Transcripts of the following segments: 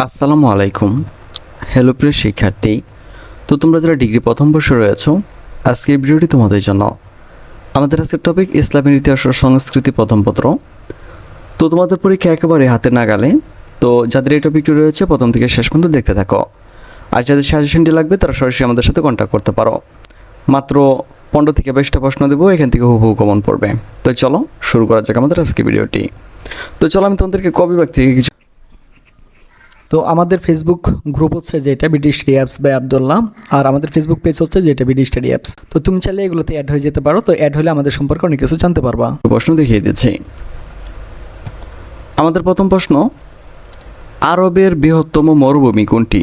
আসসালামু আলাইকুম। হ্যালো প্রিয় শিক্ষার্থী। তো তোমরা যারা ডিগ্রি প্রথম বর্ষে রয়েছো, আজকের ভিডিওটি তোমাদের জন্য। আমাদের আজকের টপিক ইসলামের ইতিহাস ও সংস্কৃতি প্রথম পত্র। তো তোমাদের পরীক্ষা একেবারে হাতে নাগালে। তো যাদের এই টপিকটি রয়েছে প্রথম থেকে শেষ পর্যন্ত দেখতে থাকো। আর যাদের সাজেশনটি লাগবে তারা সরাসরি আমাদের সাথে কন্ট্যাক্ট করতে পারো। মাত্র 15 থেকে 20টা প্রশ্ন দেবো, এখান থেকে হুবহু কমন পড়বে। তো চলো শুরু করা যাক আমাদের আজকের ভিডিওটি। তো চলো আমি তোমাদেরকে কবিভাগ থেকে কিছু। তো আমাদের ফেসবুক গ্রুপ হচ্ছে যেটা BD study apps by Abdullah, আর আমাদের ফেসবুক পেজ হচ্ছে যেটা বিডি স্টাডি অ্যাপস। তো তুমি চাইলে এগুলোতে অ্যাড হয়ে যেতে পারো। তো অ্যাড হলে আমাদের সম্পর্কে অনেক কিছু জানতে পারবা। প্রশ্ন দেখিয়ে দিচ্ছি। আমাদের প্রথম প্রশ্ন, আরবের বৃহত্তম মরুভূমি কোনটি?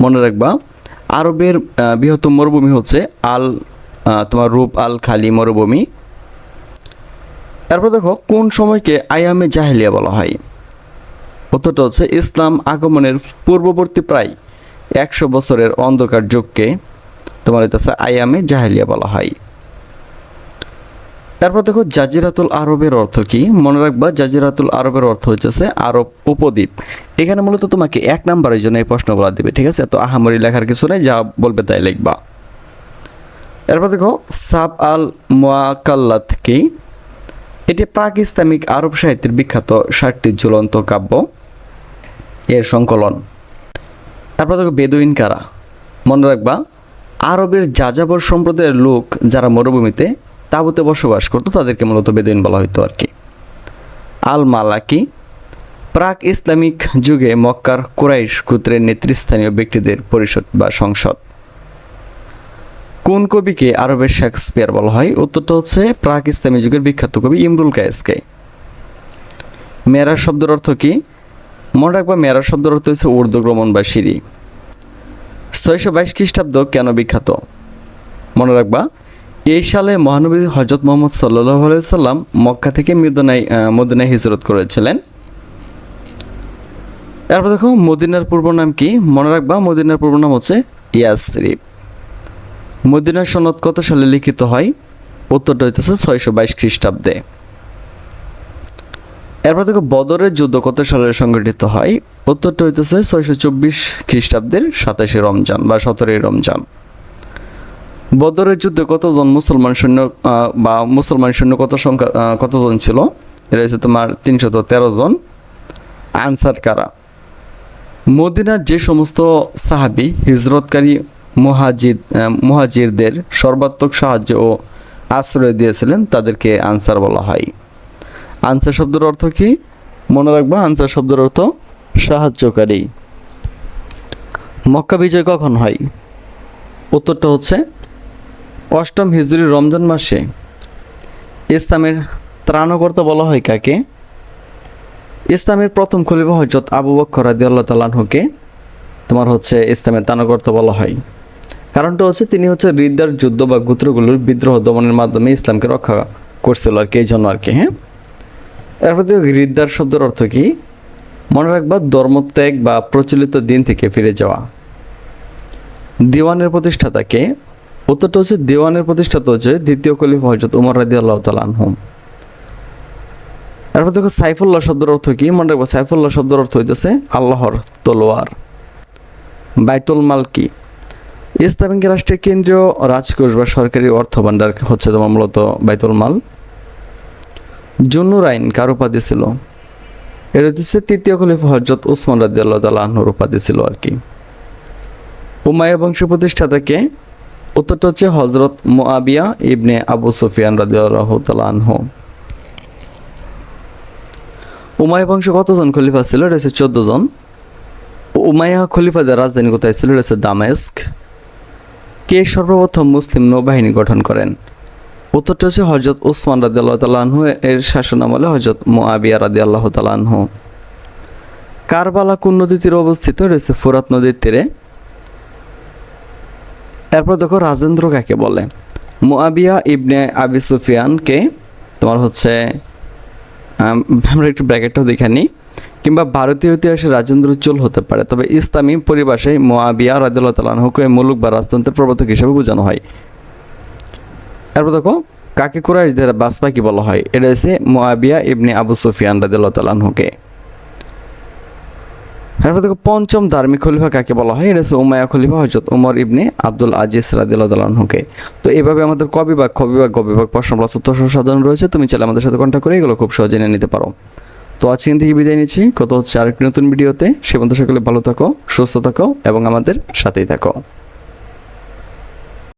মনে রাখবা, আরবের বৃহত্তম মরুভূমি হচ্ছে রূপ আল খালি মরুভূমি। তারপর দেখো, কোন সময়কে আয়ামে জাহেলিয়া বলা হয়? উত্তরটা হচ্ছে ইসলাম আগমনের পূর্ববর্তী প্রায় 100 বছরের অন্ধকার যুগকে তোমার হইতেছে আয়ামে জাহেলিয়া বলা হয়। তারপর দেখো, জাজিরাতুল আরবের অর্থ কি? মনে রাখবা, জাজিরাতুল আরবের অর্থ হচ্ছে আরব উপদ্বীপ। এখানে মূলত তোমাকে 1 নাম্বারের জন্য এই প্রশ্নগুলো দিবে, ঠিক আছে? তো আহামরি লেখার কিছু নেই, যা বলবে তাই লিখবা। এরপর দেখো, সাব আল মুআক্কালাত কি? এটি প্রাক ইসলামিক আরব সাহিত্যের বিখ্যাত 60টি ঝুলন্ত কাব্য এর সংকলন। তারপর দেখো, বেদুইন কারা? মনে রাখবা, আরবের যাযাবর সম্প্রদায়ের লোক যারা মরুভূমিতে তাঁবুতে বসবাস করতো তাদেরকে মূলত বেদুইন বলা হতো আর কি। আল মালাকি, প্রাক ইসলামিক যুগে মক্কার কুরাইশ গোত্রের নেতৃস্থানীয় ব্যক্তিদের পরিষদ বা সংসদ। কোন কবিকে আরবের শেক্সপিয়ার বলা হয়? উত্তরটা হচ্ছে প্রাক ইসলামী যুগের বিখ্যাত কবি ইমরুল কায়েসকে। মেরাজ শব্দের অর্থ কি? মনে রাখবা, মেরাজ শব্দের অর্থ হচ্ছে ঊর্ধ্বগ্রমণ বা সিঁড়ি। 622 খ্রিস্টাব্দ কেন বিখ্যাত? মনে রাখবা, এই সালে মহানবী হজরত মোহাম্মদ সাল্লাল্লাহু আলাইহি সাল্লাম মক্কা থেকে মদিনায় হিজরত করেছিলেন। তারপর দেখো, মদিনার পূর্ব নাম কি? মনে রাখবা, মদিনার পূর্ব নাম হচ্ছে ইয়াসরিব। মদিনার সনদ কত সালে লিখিত হয়? উত্তরটা হইতেছে 622 খ্রিস্টাব্দে। এরপর দেখো, বদরের যুদ্ধ কত সালে সংগঠিত হয়? উত্তরটা হইতেছে 624 খ্রিস্টাব্দের 27 রমজান বা 17 রমজান। বদরের যুদ্ধে কতজন মুসলমান সৈন্য কতজন ছিল? এটা হচ্ছে তোমার 313 জন। আনসার কারা? মদিনার যে সমস্ত সাহাবী হিজরতকারী মুহাজিরদের সর্বাত্মক সাহায্য ও আশ্রয় দিয়েছিলেন তাদেরকে আনসার বলা হয়। আনসার শব্দের অর্থ কি? মনে রাখবা, আনসার শব্দের অর্থ সাহায্যকারী। মক্কা বিজয় কখন হয়? উত্তরটা হচ্ছে 8ম হিজরি রমজান মাসে। ইসলামের ত্রাণকর্তা বলা হয় কাকে? ইসলামের প্রথম খলিফা হযরত আবু বকর রাদিয়াল্লাহু তাআলা আনহুকে তোমার হচ্ছে ইসলামের ত্রাণকর্তা বলা হয়। কারণটা হচ্ছে তিনি হচ্ছে রিদ্দার যুদ্ধ বা গোত্রগুলোর বিদ্রোহ দমনের মাধ্যমে ইসলামকে রক্ষা করছিল আর কি, এই জন্য আর কি। হ্যাঁ, এরপর রিদ্দার শব্দের অর্থ কি? মনে রাখবা, ধর্মত্যাগ বা প্রচলিত দিন থেকে ফিরে যাওয়া। দিওয়ানের প্রতিষ্ঠাতাকে? উত্তরটা হচ্ছে দিওয়ানের প্রতিষ্ঠাতা হচ্ছে দ্বিতীয় খলিফা হযরত ওমর রাদিয়াল্লাহু তাআলা আনহু। এরপর দেখো, সাইফুল্লাহ শব্দের অর্থ কি? মনে রাখবা, সাইফুল্লাহ শব্দের অর্থ হইতেছে আল্লাহর তলোয়ার। বাইতুল মাল কি? ইসলামিক রাষ্ট্রের কেন্দ্রীয় রাজকোষ বা সরকারি অর্থ ভাণ্ডার হচ্ছে তোমার মূলত বাইতুল মাল। জুন্নুরাইন কার উপাধি ছিল? এটা হচ্ছে তৃতীয় খলিফা হযরত উসমান রাদিয়াল্লাহু তাআলা আনহুর উপাধি ছিল আর কি। উমাইয়া বংশের প্রতিষ্ঠাতাকে? উত্তরটা হচ্ছে হযরত মুআবিয়া ইবনে আবু সুফিয়ান রাদিয়াল্লাহু তাআলা আনহু। উমাইয়া বংশ কতজন খলিফা ছিল? এটা হচ্ছে 14 জন। উমাইয়া খলিফাদের রাজধানী কোথায় ছিল? এটা হচ্ছে দামেস্ক। কে সর্বপ্রথম মুসলিম নৌবাহিনী গঠন করেন? উত্তরটা হচ্ছে হযরত উসমান রাদিয়াল্লাহু তাআলা আনহু এর শাসনামলে হযরত মুআবিয়া রাদিয়াল্লাহু তাআলা আনহু। কারবালা কোন নদীর তীরে অবস্থিত? এটা হচ্ছে ফোরাত নদীর তীরে। এরপর দেখো, রাজেন্দ্র কাকে বলে? মুআবিয়া ইবনে আবি সুফিয়ানকে তোমার হচ্ছে আমরা একটু ব্র্যাকেটটাও দেখে নিই। কিংবা ভারতীয় ইতিহাসে রাজেন্দ্র উজ্জ্বল হতে পারে, তবে ইসলামী পরিভাষায় মুআবিয়া রাদিয়াল্লাহু তাআলা আনহুকে মুলুক বা রাজতন্ত্রের প্রবর্তক হিসেবে বোঝানো হয়। এরপর দেখো, কাকে কুরাইশদের বাসপাখি বলা হয়? এটা হচ্ছে মুআবিয়া ইবনে আবু সুফিয়ান রাদিয়াল্লাহু তাআলা আনহুকে। এরপর দেখো পঞ্চম ধার্মিক খলিফা কাকে বলা হয়, এটা হচ্ছে উমাইয়া খলিফা হযরত উমর ইবনে আব্দুল আজিজ রাদিয়াল্লাহু আনহুকে। তো এভাবে আমাদের ক বিভাগ, খ বিভাগ, গ বিভাগ প্রশ্ন প্লাস উত্তর সহ সাজানো রয়েছে, তুমি চাইলে আমাদের সাথে কন্ট্যাক্ট করে এগুলো খুব সহজে নিয়ে নিতে পারো। তো আজকে থেকে বিদায় নিচ্ছি, কত হচ্ছে আরেকটি নতুন ভিডিওতে। সে পর্যন্ত সকলে ভালো থাকো, সুস্থ থাকো এবং আমাদের সাথেই থাকো।